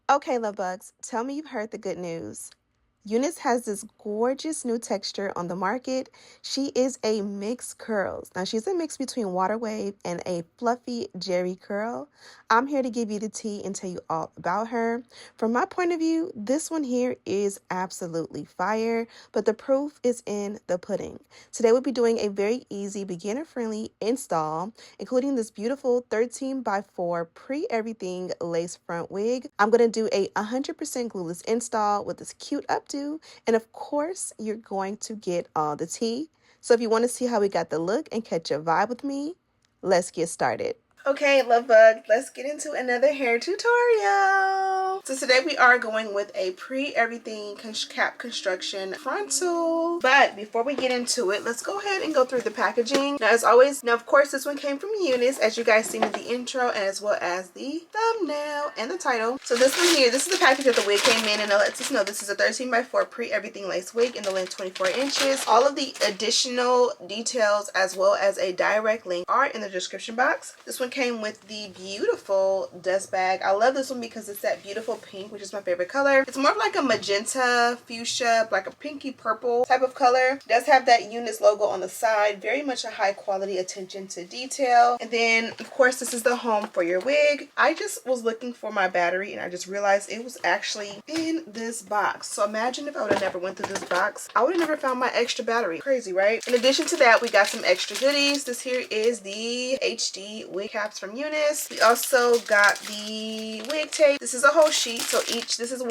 Okay, love bugs, tell me you've heard the good news. UNice has this gorgeous new texture on the market. She is a mixed curls. Now, she's a mix between water wave and a fluffy jerry curl. I'm here to give you the tea and tell you all about her. From my point of view, this one here is absolutely fire, but the proof is in the pudding. Today, we'll be doing a very easy, beginner-friendly install, including this beautiful 13x4 pre-everything lace front wig. I'm going to do a 100% glueless install with this cute updo. And of course, you're going to get all the tea. So if you want to see how we got the look and catch a vibe with me, let's get started. Okay, love bug, let's get into another hair tutorial. So today we are going with a pre-everything cap construction frontal. But before we get into it, let's go ahead and go through the packaging. Now, as always, of course, this one came from UNice, as you guys seen in the intro, and as well as the thumbnail and the title. So this one here, this is the package that the wig came in, and it lets us know this is a 13x4 pre-everything lace wig in the length 24 inches. All of the additional details as well as a direct link are in the description box. This one came with the beautiful dust bag. I love this one because it's that beautiful pink, which is my favorite color. It's more of like a magenta, fuchsia, like a pinky purple type of color. It does have that UNice logo on the side. Very much a high quality attention to detail. And then, of course, this is the home for your wig. I just was looking for my battery and I just realized it was actually in this box. So imagine if I would have never went through this box. I would have never found my extra battery. Crazy, right? In addition to that, we got some extra goodies. This here is the HD wig caps from UNice. We also got the wig tape. This is a whole sheet, so this is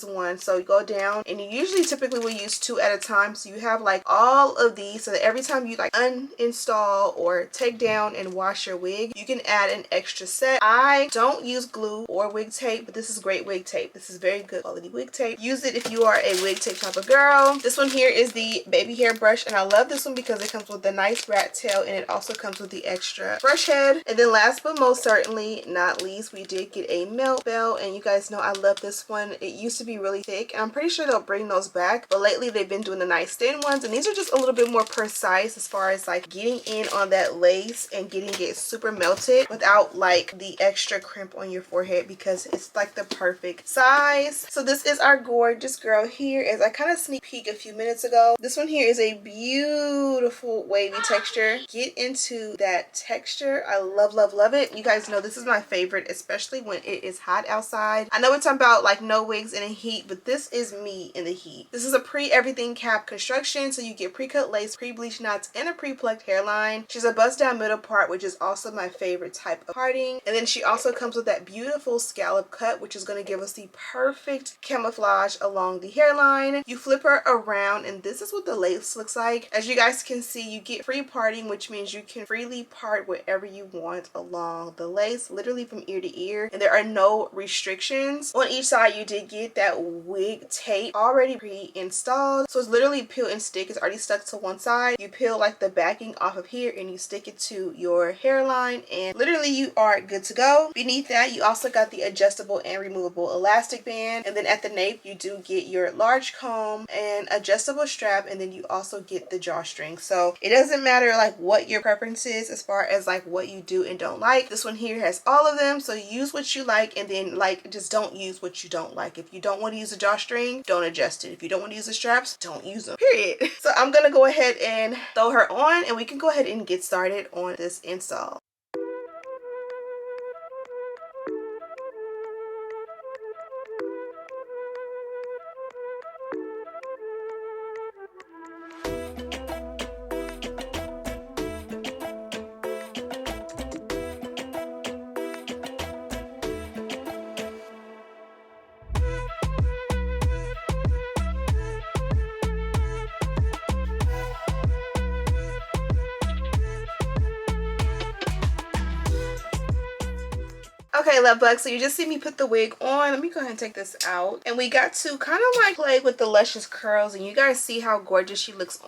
one. So you go down, and you usually typically will use 2 at a time, so you have like all of these, so that every time you like uninstall or take down and wash your wig, you can add an extra set. I don't use glue or wig tape, but this is great wig tape. This is very good quality wig tape. Use it if you are a wig tape type of girl. This one here is the baby hair brush, and I love this one because it comes with a nice rat tail, and it also comes with the extra brush head. And then last but most certainly not least, we did get a melt belt, and you guys know I love this one. It used to be really thick, and I'm pretty sure they'll bring those back, but lately they've been doing the nice thin ones, and these are just a little bit more precise as far as like getting in on that lace and getting it super melted without like the extra crimp on your forehead, because it's like the perfect size. So this is our gorgeous girl here, as I kind of sneak peek a few minutes ago. This one here is a beautiful wavy texture. Get into that texture. I love it. You guys know this is my favorite, especially when it is hot outside. I know we're talking about like no wigs in the heat, but this is me in the heat. This is a pre-everything cap construction, so you get pre-cut lace, pre-bleach knots, and a pre-plucked hairline. She's a bust down middle part, which is also my favorite type of parting. And then she also comes with that beautiful scallop cut, which is going to give us the perfect camouflage along the hairline. You flip her around, and this is what the lace looks like. As you guys can see, you get free parting, which means you can freely part wherever you want along the lace, literally from ear to ear, and there are no restrictions. On each side, you did get that wig tape already pre-installed, so it's literally peel and stick. It's already stuck to one side. You peel like the backing off of here and you stick it to your hairline, and literally you are good to go. Beneath that, you also got the adjustable and removable elastic band, and then at the nape you do get your large comb and adjustable strap, and then you also get the drawstring. So it doesn't matter like what your preference is as far as like what you do and don't like. This one here has all of them, so use what you like, and then like just don't use what you don't like. If you don't want to use a drawstring, don't adjust it. If you don't want to use the straps, don't use them, period. So I'm gonna go ahead and throw her on, and we can go ahead and get started on this install. Okay, love bugs, so you just see me put the wig on. Let me go ahead and take this out, and we got to kind of like play with the luscious curls, and you guys see how gorgeous she looks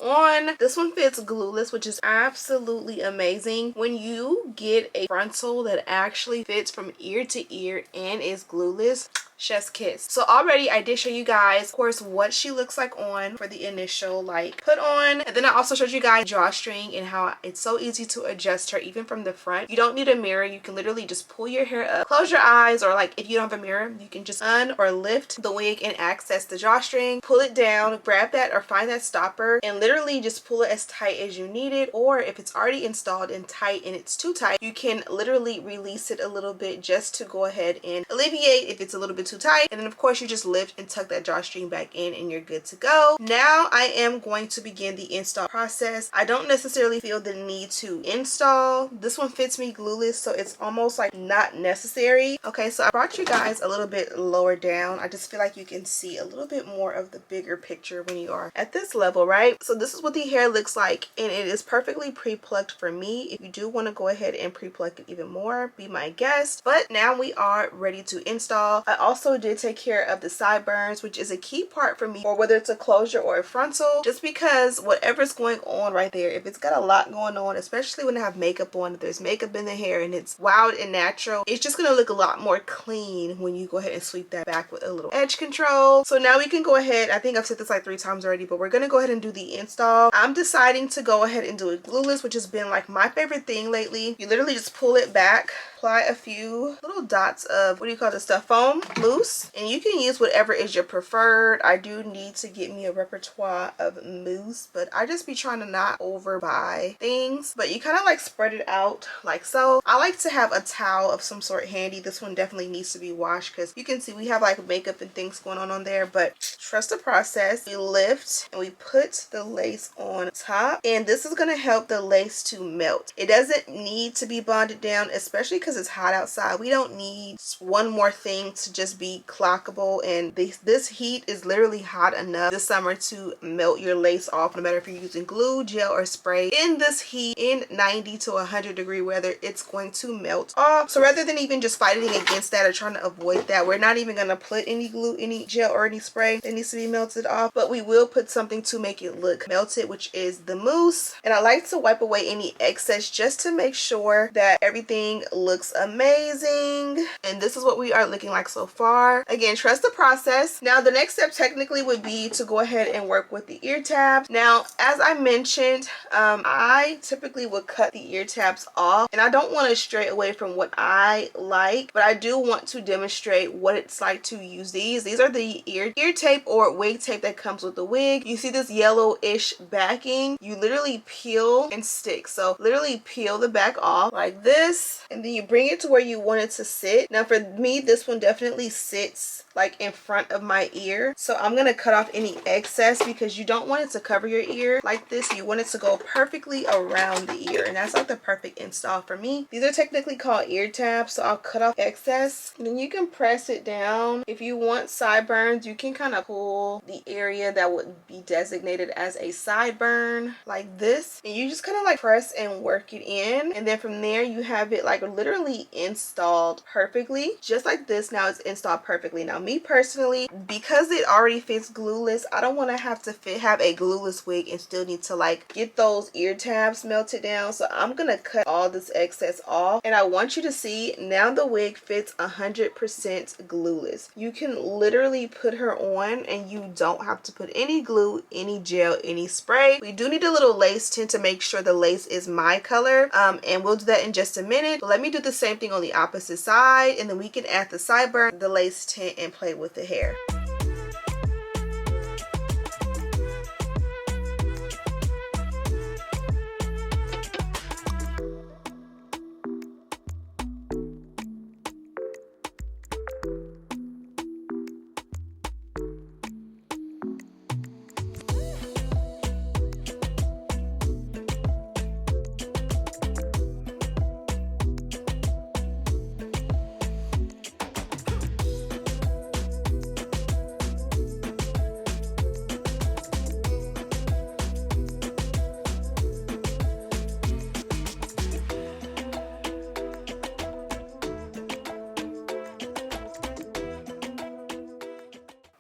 on. This one fits glueless, which is absolutely amazing. When you get a frontal that actually fits from ear to ear and is glueless, Chef's Kiss. So already I did show you guys, of course, what she looks like on for the initial like put on, and then I also showed you guys drawstring and how it's so easy to adjust her even from the front. You don't need a mirror. You can literally just pull your hair up, close your eyes, or like if you don't have a mirror, you can just or lift the wig and access the drawstring, pull it down, grab that or find that stopper, and literally just pull it as tight as you need it. Or if it's already installed and tight and it's too tight, you can literally release it a little bit just to go ahead and alleviate if it's a little bit too tight. And then of course you just lift and tuck that drawstring back in and you're good to go. Now I am going to begin the install process. I don't necessarily feel the need to install. This one fits me glueless, so it's almost like not necessary. Okay, so I brought you guys a little bit lower down. I just feel like you can see a little bit more of the bigger picture when you are at this level, right? So this is what the hair looks like, and it is perfectly pre-plucked for me. If you do want to go ahead and pre-pluck it even more, be my guest. But now we are ready to install. I also did take care of the sideburns, which is a key part for me, or whether it's a closure or a frontal, just because whatever's going on right there, if it's got a lot going on, especially when I have makeup on, if there's makeup in the hair and it's wild and natural, it's just gonna look a lot more clean when you go ahead and sweep that back with a little edge control. So now we can go ahead, I think I've said this like 3 times already, but we're gonna go ahead and do the install. I'm deciding to go ahead and do it glueless, which has been like my favorite thing lately. You literally just pull it back, apply a few little dots of, what do you call this stuff, foam mousse, and you can use whatever is your preferred. I do need to get me a repertoire of mousse, but I just be trying to not overbuy things. But you kind of like spread it out like so. I like to have a towel of some sort handy. This one definitely needs to be washed because you can see we have like makeup and things going on there, but trust the process. We lift and we put the lace on top, and this is going to help the lace to melt. It doesn't need to be bonded down, especially because it's hot outside. We don't need one more thing to just be clockable, and this heat is literally hot enough this summer to melt your lace off, no matter if you're using glue, gel, or spray. In this heat, in 90 to 100 degree weather, it's going to melt off. So rather than even just fighting against that or trying to avoid that, we're not even going to put any glue, any gel, or any spray that needs to be melted off, but we will put something to make it look melted, which is the mousse. And I like to wipe away any excess just to make sure that everything looks amazing. And this is what we are looking like so far. Again, trust the process. Now the next step technically would be to go ahead and work with the ear tabs. Now, as I mentioned, I typically would cut the ear tabs off, and I don't want to stray away from what I like, but I do want to demonstrate what it's like to use these. These are the ear tape or wig tape that comes with the wig. You see this yellowish backing, you literally peel and stick. So literally peel the back off like this, and then you bring it to where you want it to sit. Now for me, this one definitely sits like in front of my ear, so I'm gonna cut off any excess because you don't want it to cover your ear like this. You want it to go perfectly around the ear, and that's like the perfect install for me. These are technically called ear tabs, so I'll cut off excess, and then you can press it down. If you want sideburns, you can kind of pull the area that would be designated as a sideburn like this, and you just kind of like press and work it in, and then from there you have it like literally installed perfectly just like this. Now it's installed perfectly. Now me personally, because it already fits glueless, I don't want to have a glueless wig and still need to like get those ear tabs melted down. So I'm gonna cut all this excess off, and I want you to see now the wig fits 100% glueless. You can literally put her on and you don't have to put any glue, any gel, any spray. We do need a little lace tint to make sure the lace is my color, and we'll do that in just a minute. But let me do the same thing on the opposite side, and then we can add the sideburn, the lace tint, and play with the hair.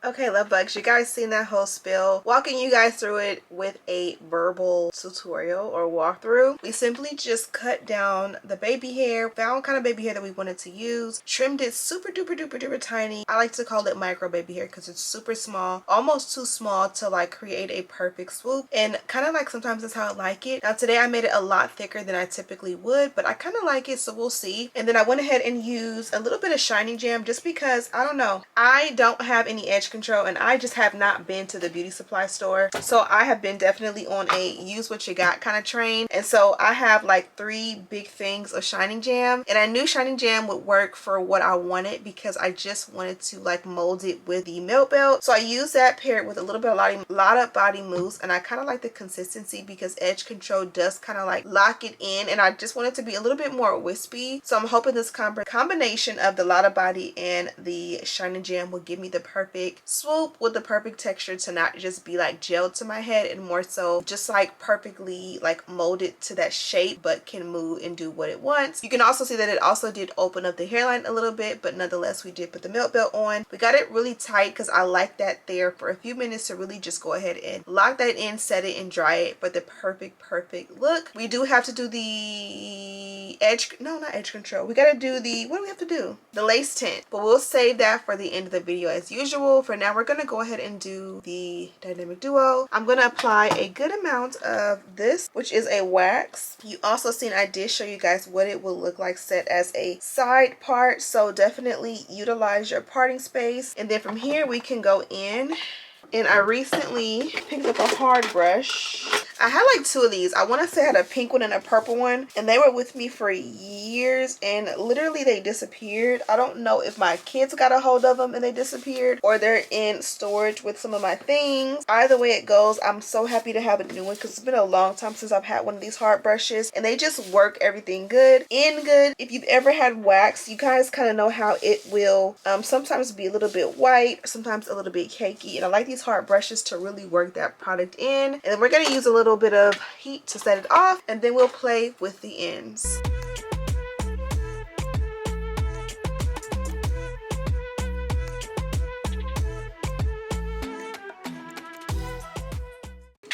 Okay, love bugs, you guys seen that whole spill, walking you guys through it with a verbal tutorial or walkthrough. We simply just cut down the baby hair, found what kind of baby hair that we wanted to use, trimmed it super duper duper duper tiny. I like to call it micro baby hair because it's super small, almost too small to like create a perfect swoop, and kind of like sometimes that's how I like it. Now today I made it a lot thicker than I typically would, but I kind of like it, so we'll see. And then I went ahead and used a little bit of Shining Jam just because, I don't know, I don't have any edge control and I just have not been to the beauty supply store, so I have been definitely on a use what you got kind of train. And so I have like 3 big things of Shining Jam, and I knew Shining Jam would work for what I wanted because I just wanted to like mold it with the milk belt. So I used that paired with a little bit of lot of body mousse, and I kind of like the consistency because edge control does kind of like lock it in, and I just want it to be a little bit more wispy. So I'm hoping this combination of the Lotta Body and the Shining Jam will give me the perfect swoop with the perfect texture to not just be like gelled to my head, and more so just like perfectly like molded to that shape but can move and do what it wants. You can also see that it also did open up the hairline a little bit, but nonetheless we did put the milk belt on. We got it really tight because I like that there for a few minutes to really just go ahead and lock that in, set it, and dry it for the perfect look. We do have to do the not edge control. We got to do the, what do we have to do? The lace tint, but we'll save that for the end of the video as usual. For now, we're going to go ahead and do the Dynamic Duo. I'm going to apply a good amount of this, which is a wax. You also seen I did show you guys what it will look like set as a side part, so definitely utilize your parting space. And then from here we can go in, and I recently picked up a hard brush. I had like 2 of these. I want to say I had a pink one and a purple one, and they were with me for years and literally they disappeared. I don't know if my kids got a hold of them and they disappeared, or they're in storage with some of my things. Either way it goes, I'm so happy to have a new one because it's been a long time since I've had one of these hard brushes, and they just work everything good. If you've ever had wax, you guys kind of know how it will sometimes be a little bit white, sometimes a little bit cakey, and I like these hard brushes to really work that product in. And then we're going to use a little bit of heat to set it off, and then we'll play with the ends.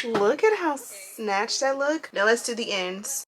Look at how snatched that look. Now let's do the ends.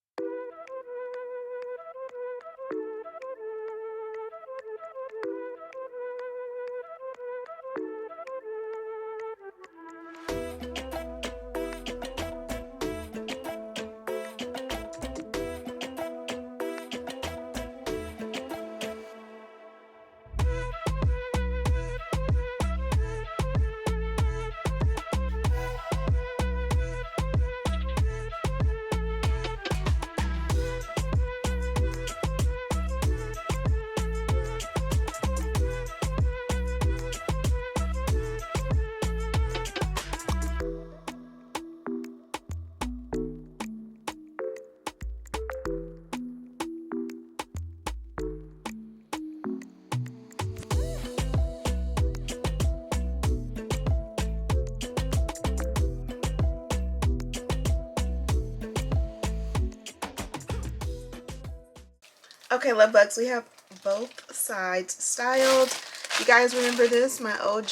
Okay, love bugs, we have both sides styled. You guys remember this, my OG?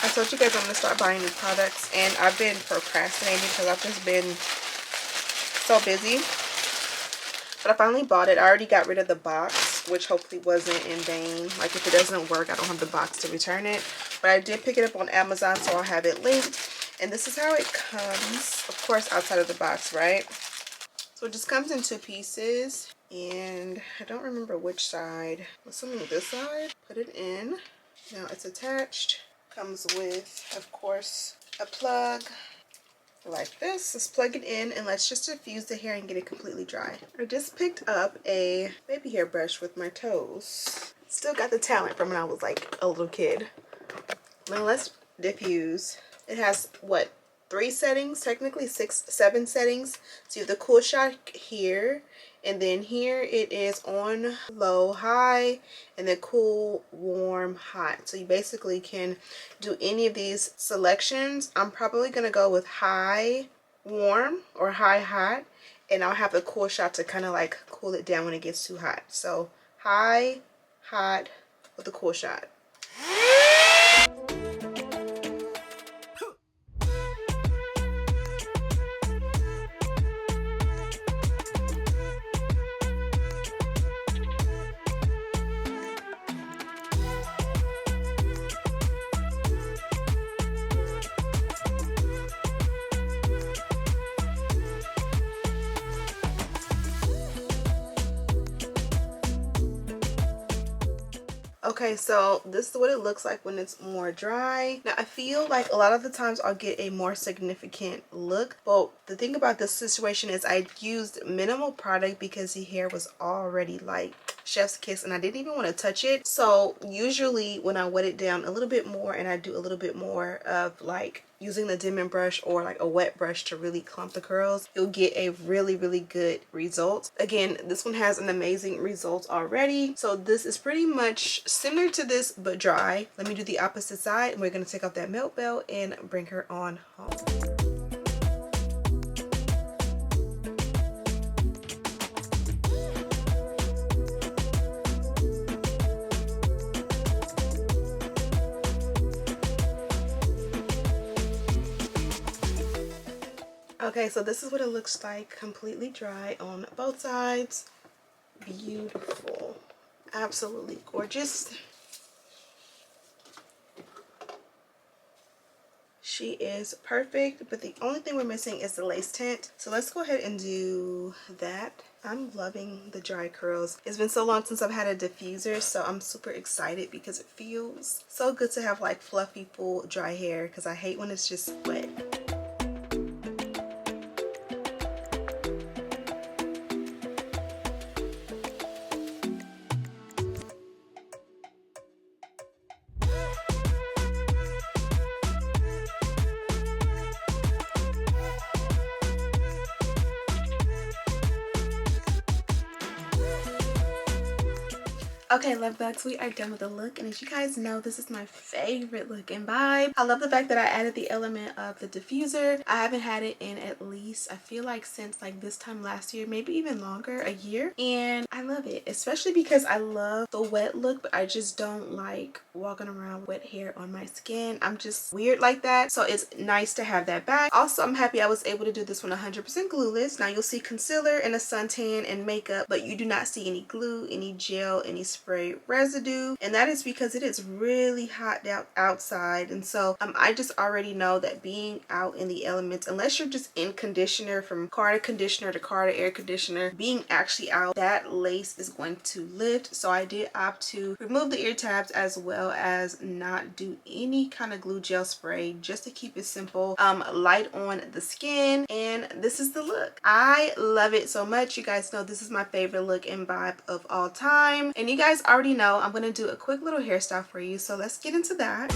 I told you guys I'm going to start buying new products, and I've been procrastinating because I've just been so busy. But I finally bought it. I already got rid of the box, which hopefully wasn't in vain. Like if it doesn't work, I don't have the box to return it. But I did pick it up on Amazon, so I'll have it linked. And this is how it comes, of course, outside of the box, right? So it just comes in 2 pieces, and I don't remember which side. Assuming this side, put it in. Now it's attached. Comes with, of course, a plug like this. Let's plug it in and let's just diffuse the hair and get it completely dry. I just picked up a baby hair brush with my toes. Still got the talent from when I was like a little kid. Now let's diffuse. It has, what, 3 settings, technically 7 settings. So you have the cool shot here, and then here it is on, low, high, and then cool, warm, hot. So you basically can do any of these selections. I'm probably gonna go with high, warm, or high, hot, and I'll have the cool shot to kind of like cool it down when it gets too hot. So high, hot with the cool shot. Okay, so this is what it looks like when it's more dry. Now, I feel like a lot of the times I'll get a more significant look. But the thing about this situation is I used minimal product because the hair was already like chef's kiss and I didn't even want to touch it. So usually when I wet it down a little bit more and I do a little bit more of like using the dimming brush or like a wet brush to really clump the curls, you'll get a really good result. Again, this one has an amazing result already. So this is pretty much similar to this but dry. Let me do the opposite side and we're going to take off that milk belt and bring her on home. Okay, so this is what it looks like completely dry on both sides. Beautiful. Absolutely gorgeous. She is perfect, but the only thing we're missing is the lace tint. So let's go ahead and do that. I'm loving the dry curls. It's been so long since I've had a diffuser, so I'm super excited because it feels so good to have like fluffy, full, dry hair because I hate when it's just wet. Okay, love bugs, we are done with the look, and as you guys know, this is my favorite look and vibe. I love the fact that I added the element of the diffuser. I haven't had it in at least, I feel like since like this time last year, maybe even longer, a year, and I love it, especially because I love the wet look, but I just don't like walking around with wet hair on my skin. I'm just weird like that, so it's nice to have that back. Also, I'm happy I was able to do this one 100% glueless. Now you'll see concealer and a suntan and makeup, but you do not see any glue, any gel, any spray residue, and that is because it is really hot outside. And so I just already know that being out in the elements, unless you're just in conditioner, from car to conditioner to car to air conditioner, being actually out, that lace is going to lift. So I did opt to remove the ear tabs as well as not do any kind of glue gel spray, just to keep it simple, light on the skin. And this is the look. I love it so much. You guys know this is my favorite look and vibe of all time, and you guys already know I'm going to do a quick little hairstyle for you, so let's get into that.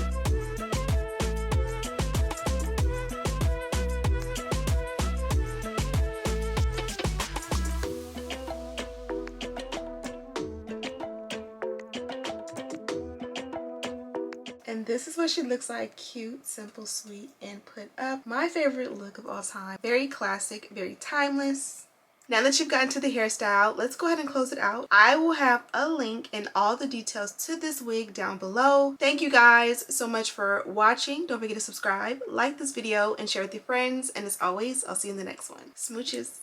And this is what she looks like. Cute, simple, sweet, and put up. My favorite look of all time. Very classic, very timeless. Now that you've gotten to the hairstyle, let's go ahead and close it out. I will have a link and all the details to this wig down below. Thank you guys so much for watching. Don't forget to subscribe, like this video, and share with your friends. And as always, I'll see you in the next one. Smooches.